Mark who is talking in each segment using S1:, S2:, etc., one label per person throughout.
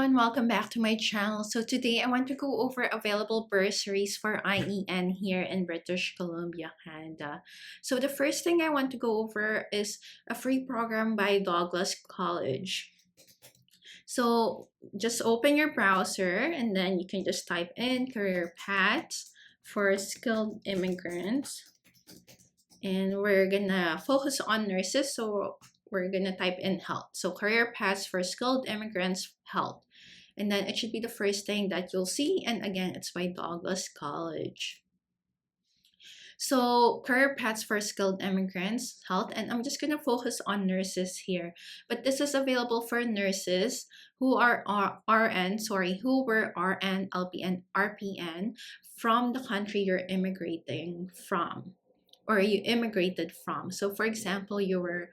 S1: everyone, welcome back to my channel. So today I want to go over available bursaries for IEN here in British Columbia, Canada. So the first thing I want to go over is a free program by Douglas College. So just open your browser and then you can just type in career paths for skilled immigrants. And we're gonna focus on nurses, so we're gonna type in health. So career paths for skilled immigrants, health. And then it should be the first thing that you'll see. And again, it's by Douglas College. So career paths for skilled immigrants, health, and I'm just gonna focus on nurses here. But this is available for nurses who are who were RN, LPN, RPN from the country you're immigrating from, or you immigrated from. So for example, you were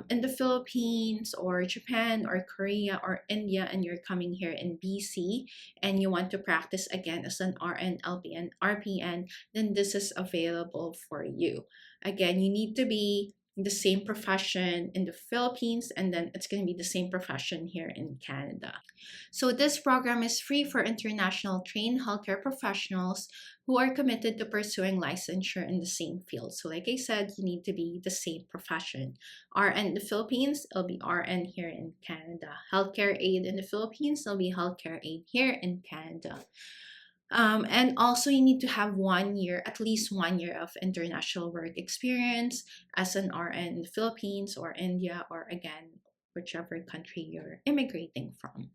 S1: in the Philippines or Japan or Korea or India, and you're coming here in BC and you want to practice again as an RN, LPN, RPN, then this is available for you. Again, you need to be the same profession in the Philippines, and then it's going to be the same profession here in Canada. So this program is free for international trained healthcare professionals who are committed to pursuing licensure in the same field. So like I said, you need to be the same profession. RN in the Philippines, it'll be RN here in Canada. Healthcare aid in the Philippines, it'll be healthcare aid here in Canada. And also you need to have 1 year, at least 1 year of international work experience as an RN in the Philippines or India, or again, whichever country you're immigrating from.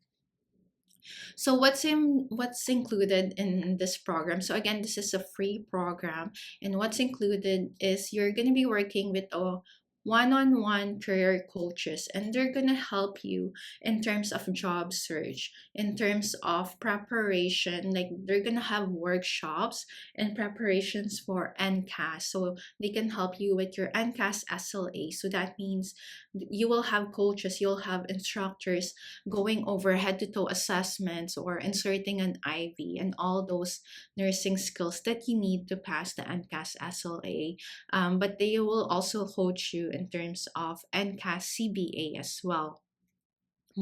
S1: So what's included in this program? So again, this is a free program, and what's included is you're going to be working with a one-on-one career coaches, and they're going to help you in terms of job search, in terms of preparation. Like they're going to have workshops and preparations for NCAS, so they can help you with your NCASSLA. So that means you will have coaches, you'll have instructors going over head-to-toe assessments or inserting an IV and all those nursing skills that you need to pass the NCASSLA. But they will also coach you in terms of NCAS CBA as well.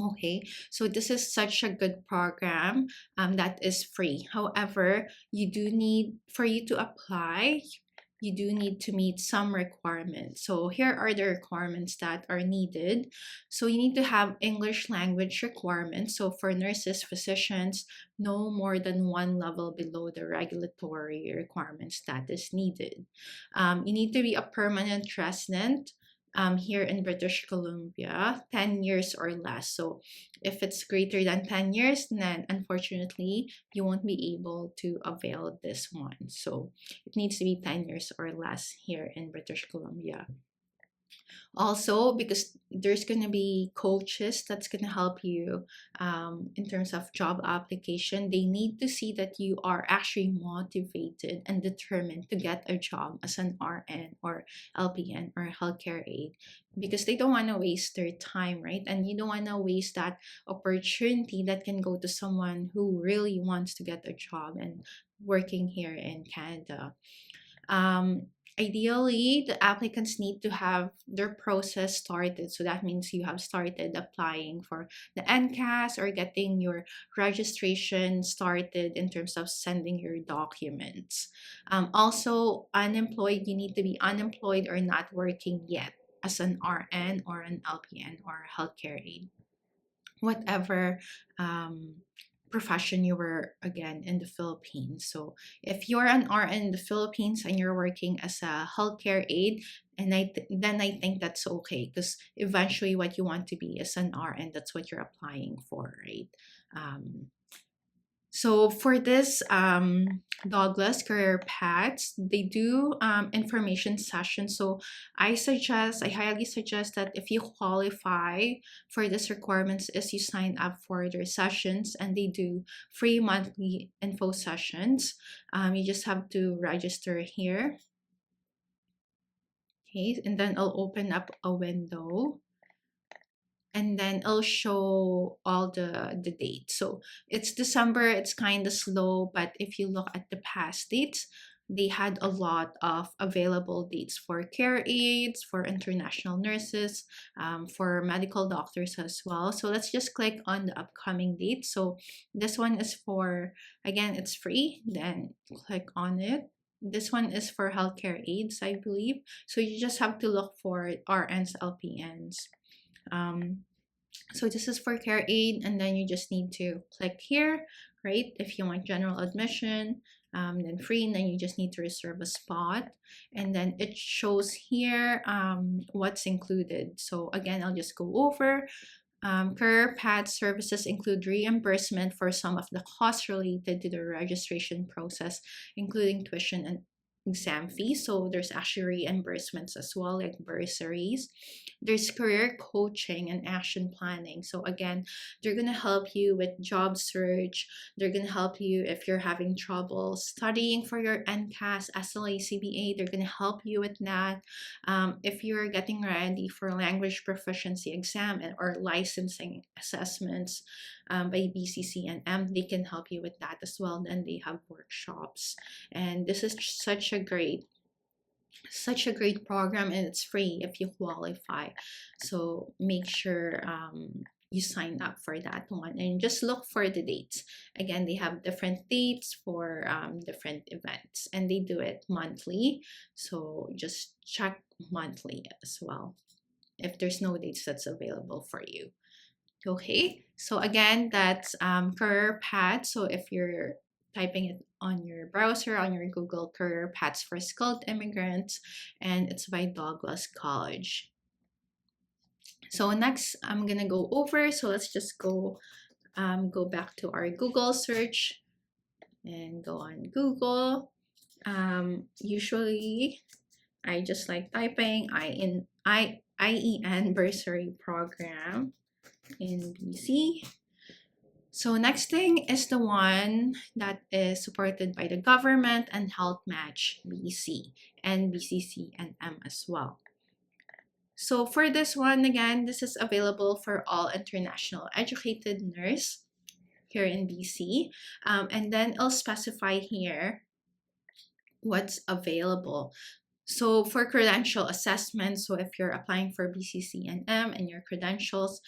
S1: Okay, so this is such a good program that is free. However, you do need, for you to apply, you do need to meet some requirements. So here are the requirements that are needed. So you need to have English language requirements. So for nurses, physicians, no more than 1 level below the regulatory requirements that is needed. You need to be a permanent resident here in British Columbia, 10 years or less. So if it's greater than 10 years, then unfortunately, you won't be able to avail this one. So it needs to be 10 years or less here in British Columbia. Also, because there's going to be coaches that's going to help you in terms of job application, they need to see that you are actually motivated and determined to get a job as an RN or LPN or healthcare aide, because they don't want to waste their time, right? And you don't want to waste that opportunity that can go to someone who really wants to get a job and working here in Canada. Ideally, the applicants need to have their process started. So that means you have started applying for the NCAS or getting your registration started in terms of sending your documents. Also, unemployed, you need to be unemployed or not working yet as an RN or an LPN or healthcare aide. Whatever profession you were, again, in the Philippines. So if you're an RN in the Philippines and you're working as a healthcare aide, and then I think that's okay, because eventually what you want to be is an RN. That's what you're applying for, right? So for this Douglas Career Paths, they do information sessions. So I highly suggest that if you qualify for this requirements, is you sign up for their sessions, and they do free monthly info sessions. You just have to register here. Okay, and then I'll open up a window, and then it'll show all the dates. So it's December, it's kind of slow, but if you look at the past dates, they had a lot of available dates for care aides, for international nurses, for medical doctors as well. So let's just click on the upcoming dates. So this one is for, again, it's free. Then click on it. This one is for healthcare aides, I believe. So you just have to look for RNs, LPNs. So this is for care aid, and then you just need to click here, right? If you want general admission, then free, and then you just need to reserve a spot, and then it shows here what's included. So again, I'll just go over. Career path services include reimbursement for some of the costs related to the registration process, including tuition and exam fees. So there's actually reimbursements as well, like bursaries. There's career coaching and action planning. So again, they're going to help you with job search. They're going to help you if you're having trouble studying for your NCAS, SLA, CBA. They're going to help you with that. If you're getting ready for language proficiency exam or licensing assessments by BCCNM, they can help you with that as well. Then they have workshops, and this is such a great program, and it's free if you qualify. So make sure you sign up for that one, and just look for the dates. Again, they have different dates for different events, and they do it monthly. So just check monthly as well if there's no dates that's available for you. Okay, so again, that's career path. So if you're typing it on your browser, on your Google, career paths for skilled immigrants, and it's by Douglas College. So next, I'm gonna go over. So let's just go back to our Google search and go on Google. Usually, I just like typing IEN bursary program in BC. So next thing is the one that is supported by the government and Health Match BC and BCCNM as well. So for this one, again, this is available for all international educated nurse here in BC. And then I'll specify here what's available. So for credential assessment, so if you're applying for BCCNM and your credentials,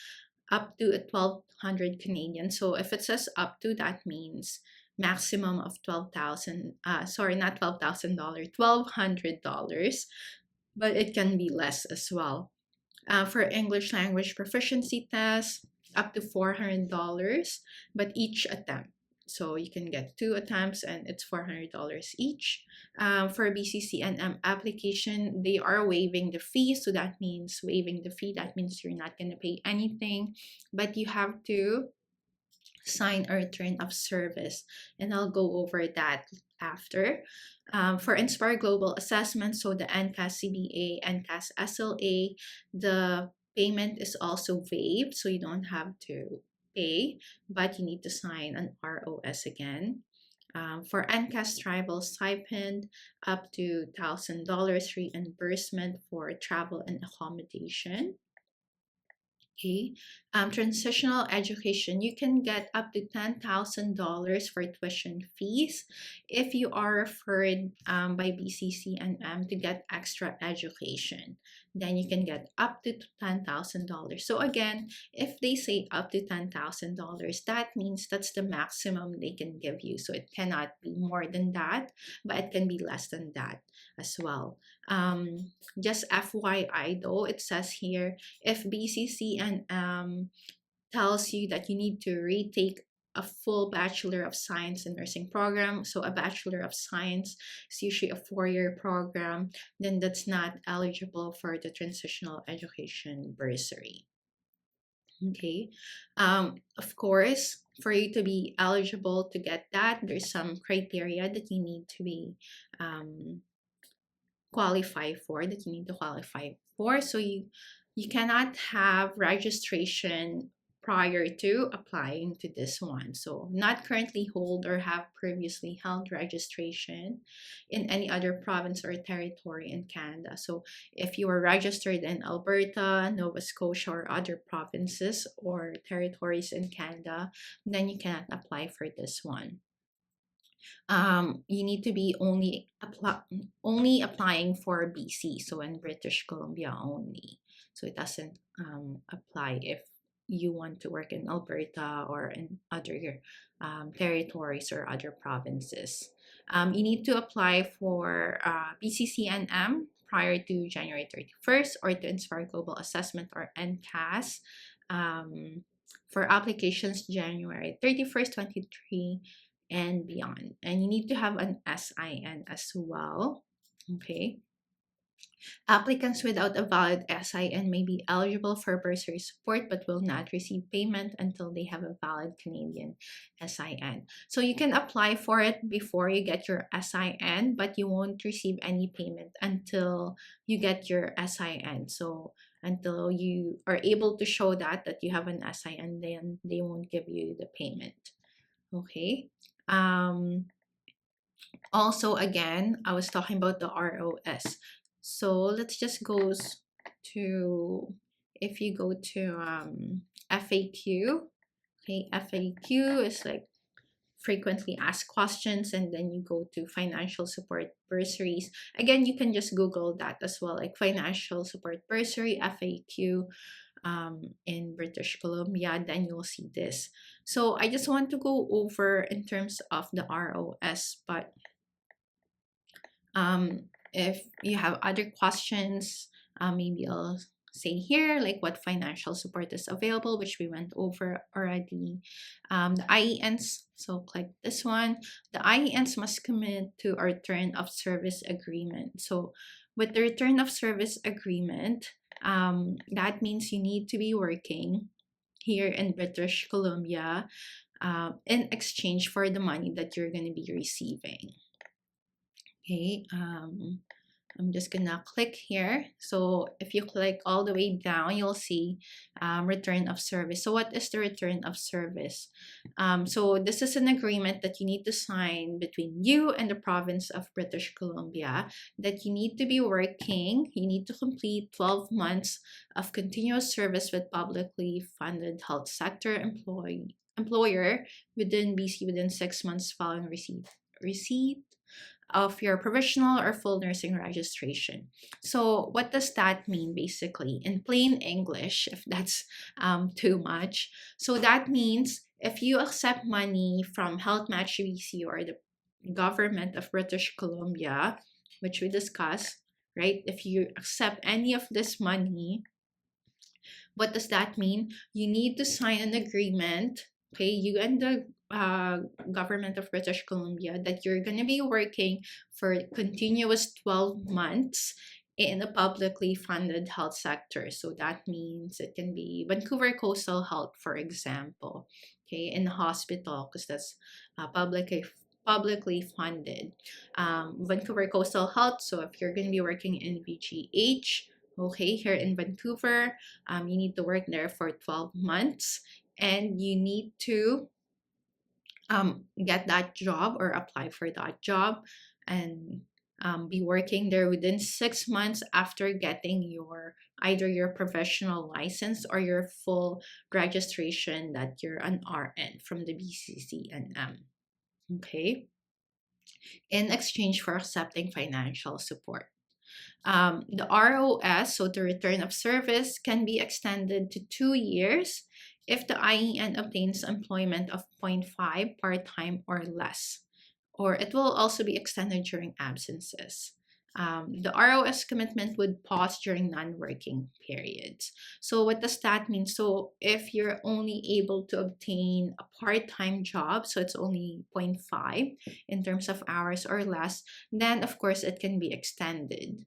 S1: up to 1,200 Canadian. So if it says up to, that means maximum of 12,000. Sorry, not $12,000, $1,200, but it can be less as well. For English language proficiency test, up to $400, but each attempt. So you can get 2 attempts and it's $400 each. For BCCNM application, they are waiving the fee. So that means waiving the fee. That means you're not going to pay anything, but you have to sign a return of service. And I'll go over that after. For Inspire Global Assessment, so the NCAS CBA, NCAS SLA, the payment is also waived. So you don't have to pay, but you need to sign an ROS again. For NCAS travel stipend, up to $1,000 reimbursement for travel and accommodation. Okay. Transitional education, you can get up to $10,000 for tuition fees if you are referred by BCCNM to get extra education. Then you can get up to $10,000. So again, if they say up to $10,000, that means that's the maximum they can give you. So it cannot be more than that, but it can be less than that as well. Just FYI though, it says here, if BCCNM tells you that you need to retake a full Bachelor of Science in Nursing program, so a Bachelor of Science is usually a 4-year program, then that's not eligible for the transitional education bursary. Okay, of course, for you to be eligible to get that, there's some criteria that you need to be qualify for, that you need to qualify for. So you cannot have registration prior to applying to this one. So not currently hold or have previously held registration in any other province or territory in Canada. So if you are registered in Alberta, Nova Scotia, or other provinces or territories in Canada, then you cannot apply for this one. You need to be only applying for BC, so in British Columbia only. So it doesn't apply if you want to work in Alberta or in other territories or other provinces. You need to apply for BCCNM prior to January 31st, or to Inspire Global Assessment or NCAS for applications January 31st, 23 and beyond. And you need to have an SIN as well. Okay. Applicants without a valid SIN may be eligible for bursary support but will not receive payment until they have a valid Canadian SIN. So you can apply for it before you get your SIN, but you won't receive any payment until you get your SIN. So until you are able to show that you have an SIN, then they won't give you the payment. Okay. Also, again, I was talking about the ROS. So let's just go to, if you go to FAQ, okay, FAQ is like frequently asked questions, and then you go to financial support bursaries. Again, you can just Google that as well, like financial support bursary FAQ in British Columbia, then you'll see this. So I just want to go over in terms of the ROS, but if you have other questions, maybe I'll say here like what financial support is available, which we went over already. The IENs, so click this one. The IENs must commit to a return of service agreement. So with the return of service agreement, that means you need to be working here in British Columbia in exchange for the money that you're going to be receiving. Okay, I'm just gonna click here. So if you click all the way down, you'll see return of service. So what is the return of service? So this is an agreement that you need to sign between you and the province of British Columbia, that you need to be working, you need to complete 12 months of continuous service with publicly funded health sector employer within BC within 6 months following receipt of your provisional or full nursing registration. So what does that mean basically in plain English, if that's too much? So that means if you accept money from Health Match BC or the government of British Columbia, which we discussed, right? If you accept any of this money, what does that mean? You need to sign an agreement, okay, you and the government of British Columbia, that you're going to be working for continuous 12 months in a publicly funded health sector. So that means it can be Vancouver Coastal Health, for example, okay, in the hospital, because that's publicly funded. Vancouver Coastal Health, so if you're going to be working in VGH, okay, here in Vancouver, you need to work there for 12 months, and you need to get that job or apply for that job and be working there within 6 months after getting either your professional license or your full registration that you're an RN from the BCCNM. Okay, in exchange for accepting financial support. The ROS, so the return of service, can be extended to 2 years if the IEN obtains employment of 0.5 part-time or less, or it will also be extended during absences. The ROS commitment would pause during non-working periods. So what does that mean? So if you're only able to obtain a part-time job, so it's only 0.5 in terms of hours or less, then of course it can be extended.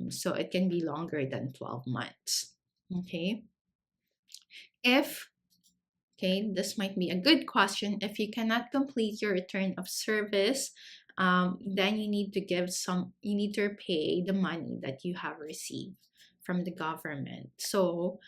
S1: So it can be longer than 12 months. Okay. Okay, this might be a good question. If you cannot complete your return of service, then you need to pay the money that you have received from the government. So,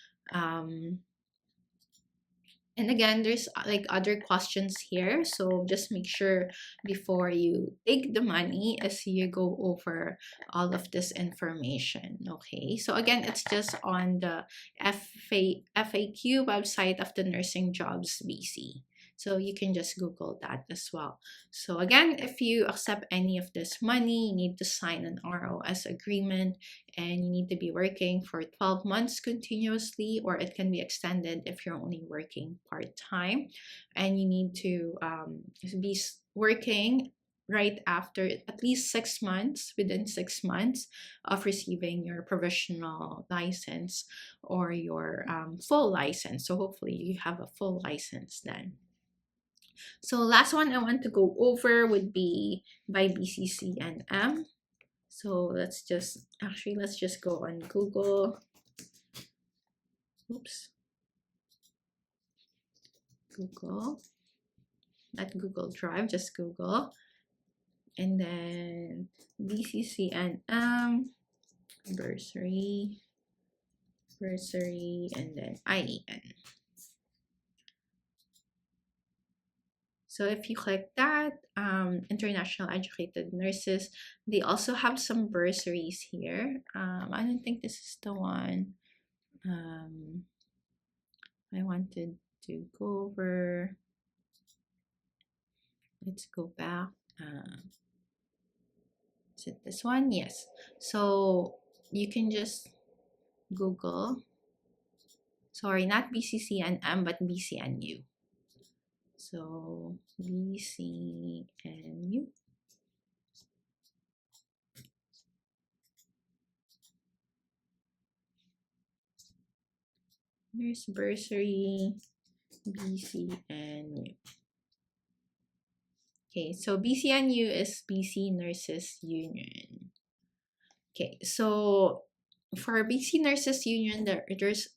S1: and again, there's like other questions here. So just make sure before you take the money as you go over all of this information. Okay. So again, it's just on the FAQ website of the Nursing Jobs BC. So you can just Google that as well. So again, if you accept any of this money, you need to sign an ROS agreement, and you need to be working for 12 months continuously, or it can be extended if you're only working part-time. And you need to be working right after at least 6 months, within 6 months of receiving your provisional license or your full license. So hopefully you have a full license then. So last one I want to go over would be by BCCNM. So let's just go on Google. Oops. Google. Not Google Drive, just Google. And then BCCNM, bursary, and then IEN. So if you click that, international educated nurses, they also have some bursaries here. I don't think this is the one I wanted to go over. Let's go back. Is it this one? Yes. So you can just Google, sorry, not BCCNM, but BCNU. So BCNU. There's bursary, BCNU. Okay, so BCNU is BC Nurses Union. Okay, so for BC Nurses Union,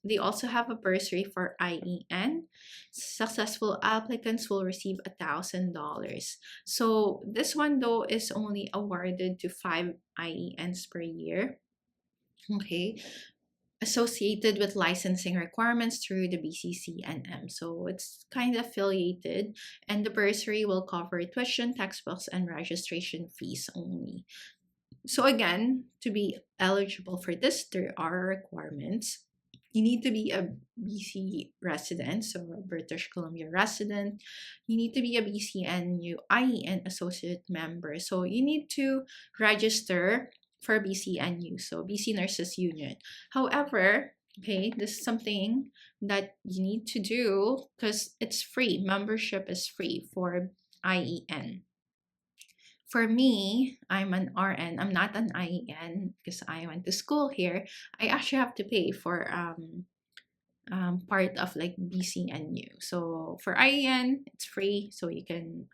S1: they also have a bursary for IEN. Successful applicants will receive $1,000. So this one though is only awarded to 5 IENs per year. Okay, associated with licensing requirements through the BCCNM. So it's kind of affiliated, and the bursary will cover tuition, textbooks, and registration fees only. So again, to be eligible for this, there are requirements. You need to be a BC resident, so a British Columbia resident. You need to be a BCNU IEN associate member. So you need to register for BCNU, so BC Nurses Union. However, okay, this is something that you need to do because it's free. Membership is free for IEN. For me, I'm an RN. I'm not an IEN because I went to school here. I actually have to pay for part of like BCNU. So for IEN, it's free, so you can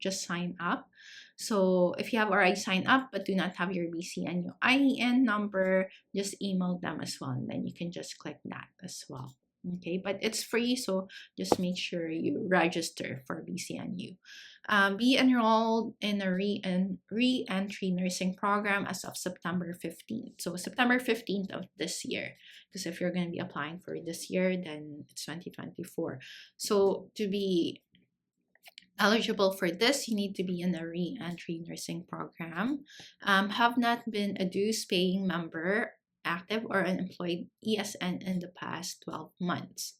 S1: just sign up. So if you have already signed up but do not have your BCNU IEN number, just email them as well, and then you can just click that as well. Okay, but it's free, so just make sure you register for BCNU. Be enrolled in a re-entry nursing program as of September 15th. So September 15th of this year, because if you're going to be applying for this year, then it's 2024. So to be eligible for this, you need to be in a re-entry nursing program, have not been a dues paying member, active or unemployed ESN in the past 12 months.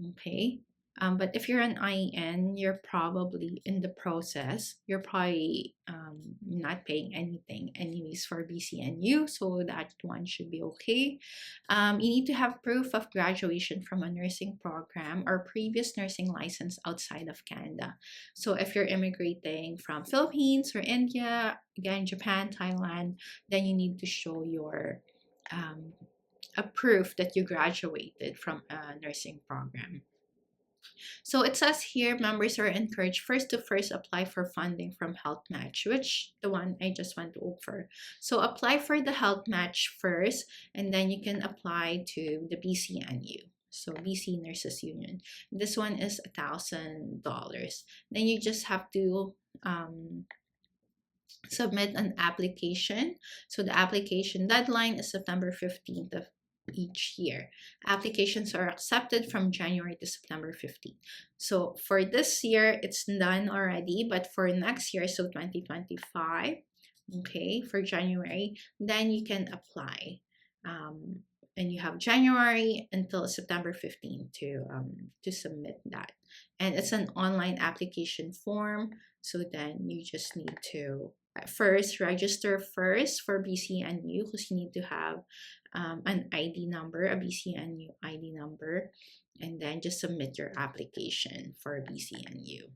S1: Okay, but if you're an IEN, you're probably in the process. You're probably not paying anything anyways for BCNU, so that one should be okay. You need to have proof of graduation from a nursing program or previous nursing license outside of Canada. So if you're immigrating from Philippines or India, again, Japan, Thailand, then you need to show your a proof that you graduated from a nursing program. So it says here, members are encouraged first to apply for funding from Health Match, which the one I just went over. So apply for the Health Match first, and then you can apply to the BCNU. So BC Nurses Union. This one is $1,000. Then you just have to submit an application. So the application deadline is September 15th of each year. Applications are accepted from January to September 15th. So for this year, it's done already, but for next year, so 2025, okay, for January, then you can apply and you have January until September 15 to submit that. And it's an online application form, so then you just need to first register first for BCNU, because you need to have an ID number, a BCNU ID number, and then just submit your application for BCNU.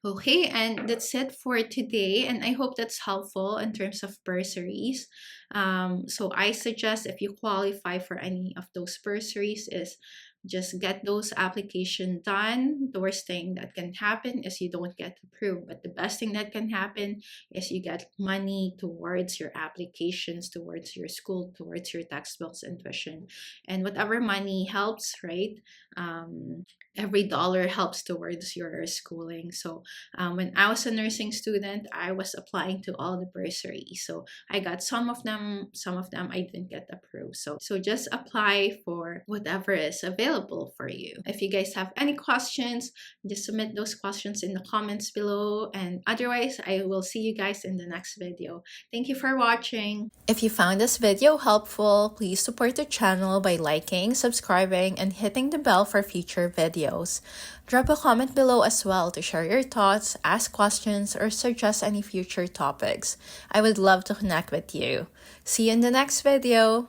S1: Okay, and that's it for today, and I hope that's helpful in terms of bursaries. So I suggest, if you qualify for any of those bursaries, is just get those application done. The worst thing that can happen is you don't get approved, but the best thing that can happen is you get money towards your applications, towards your school, towards your textbooks and tuition, and whatever money helps, right? Every dollar helps towards your schooling. So when I was a nursing student, I was applying to all the bursaries. So I got some of them I didn't get approved. So just apply for whatever is available for you. If you guys have any questions, just submit those questions in the comments below. And otherwise, I will see you guys in the next video. Thank you for watching. If you found this video helpful, please support the channel by liking, subscribing, and hitting the bell for future videos. Drop a comment below as well to share your thoughts, ask questions, or suggest any future topics. I would love to connect with you. See you in the next video.